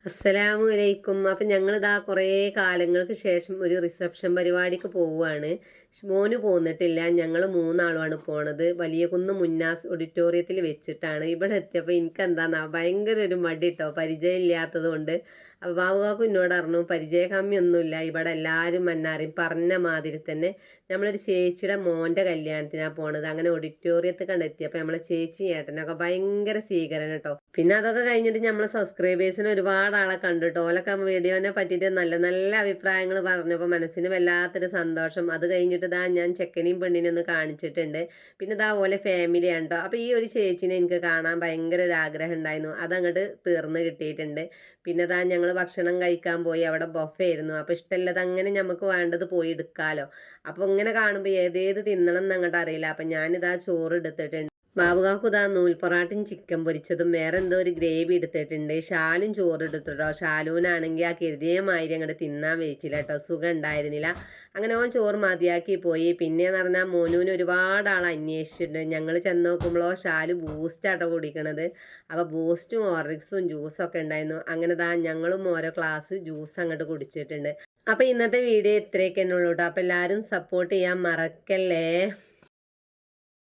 അസ്സലാമു അലൈക്കും. അപ്പം ഞങ്ങളിതാ കുറേ കാലങ്ങൾക്ക് ശേഷം ഒരു റിസപ്ഷൻ പരിപാടിക്ക് പോവുകയാണ്. മോന് പോന്നിട്ടില്ല. ഞങ്ങൾ മൂന്നാളുമാണ് പോണത്. വലിയ കുന്ന് മുന്നാസ് ഓഡിറ്റോറിയത്തിൽ വെച്ചിട്ടാണ്. ഇവിടെ എത്തിയപ്പോൾ എനിക്കെന്താന്നാ ഭയങ്കര ഒരു മടി കേട്ടോ, പരിചയം ഇല്ലാത്തത് കൊണ്ട്. അപ്പോൾ ബാബുകാക്കും എന്നോട് പറഞ്ഞു പരിചയകമ്മിയൊന്നുമില്ല, ഇവിടെ എല്ലാവരും മന്നാരെയും പറഞ്ഞ മാതിരി തന്നെ നമ്മളൊരു ചേച്ചിയുടെ മോൻ്റെ കല്യാണത്തിനാണ് പോണത്. അങ്ങനെ ഓഡിറ്റോറിയത്തിൽ കണ്ടെത്തിയപ്പോൾ നമ്മളെ ചേച്ചി ഏട്ടനൊക്കെ ഭയങ്കര സ്വീകരണം കേട്ടോ. പിന്നെ അതൊക്കെ കഴിഞ്ഞിട്ട് നമ്മളെ സബ്സ്ക്രൈബേഴ്സിന് ഒരുപാട് ആളെ കണ്ടു കേട്ടോ. ഓലൊക്കെ വീഡിയോനെ പറ്റിയിട്ട് നല്ല നല്ല അഭിപ്രായങ്ങൾ പറഞ്ഞപ്പോൾ മനസ്സിന് വല്ലാത്തൊരു സന്തോഷം. അത് കഴിഞ്ഞിട്ട് ഇതാ ഞാൻ ചെക്കനെയും പെണ്ണിനെയും ഒന്ന് കാണിച്ചിട്ടുണ്ട്. പിന്നെ ഇതാ ഓലെ ഫാമിലിയാണ് കേട്ടോ. അപ്പോൾ ഈ ഒരു ചേച്ചിനെ എനിക്ക് കാണാൻ ഭയങ്കര ഒരു ആഗ്രഹം ഉണ്ടായിരുന്നു, അതങ്ങോട്ട് തീർന്ന് കിട്ടിയിട്ടുണ്ട്. പിന്നെ ഇതാ ഞങ്ങൾ ഭക്ഷണം കഴിക്കാൻ പോയി. അവിടെ ബൊഫേ ആയിരുന്നു. അപ്പോൾ ഇഷ്ടമല്ലത് അങ്ങനെ നമുക്ക് വേണ്ടത് പോയി എടുക്കാമല്ലോ. അപ്പോൾ ഇങ്ങനെ കാണുമ്പോൾ ഏതേത് തിന്നണം എന്ന് അങ്ങോട്ട് അറിയില്ല. അപ്പം ഞാനിതാ ചോറ് എടുത്തിട്ടുണ്ട്. ബാബുകാക്ക് ഇതാ നൂൽപ്പൊറാട്ടും ചിക്കൻ പൊരിച്ചതും വേറെ എന്തോ ഒരു ഗ്രേവി എടുത്തിട്ടുണ്ട്. ഷാലും ചോറ് എടുത്തിട്ടോ. ഷാലൂനാണെങ്കിൽ ആ കരുതിയമാതിരി അങ്ങോട്ട് തിന്നാൻ വെച്ചില്ല കേട്ടോ, സുഖം ഉണ്ടായിരുന്നില്ല. അങ്ങനെ ഓൻ ചോറ് മതിയാക്കി പോയി. പിന്നെയെന്ന് പറഞ്ഞാൽ മോനൂന് ഒരുപാട് ആൾ അന്വേഷിച്ചിട്ടുണ്ട്. ഞങ്ങൾ ചെന്ന് നോക്കുമ്പോഴോ ഷാല് ബൂസ്റ്റാട്ടോ കുടിക്കണത്. അപ്പോൾ ബൂസ്റ്റും ഹോർലിക്സും ജ്യൂസും ഒക്കെ ഉണ്ടായിരുന്നു. അങ്ങനെ ദാ ഞങ്ങളും ഓരോ ഗ്ലാസ് ജ്യൂസ് അങ്ങോട്ട് കുടിച്ചിട്ടുണ്ട്. അപ്പോൾ ഇന്നത്തെ വീഡിയോ ഇത്രയൊക്കെ തന്നെ ഉള്ളൂ കേട്ടോ. അപ്പോൾ എല്ലാവരും സപ്പോർട്ട് ചെയ്യാൻ മറക്കല്ലേ.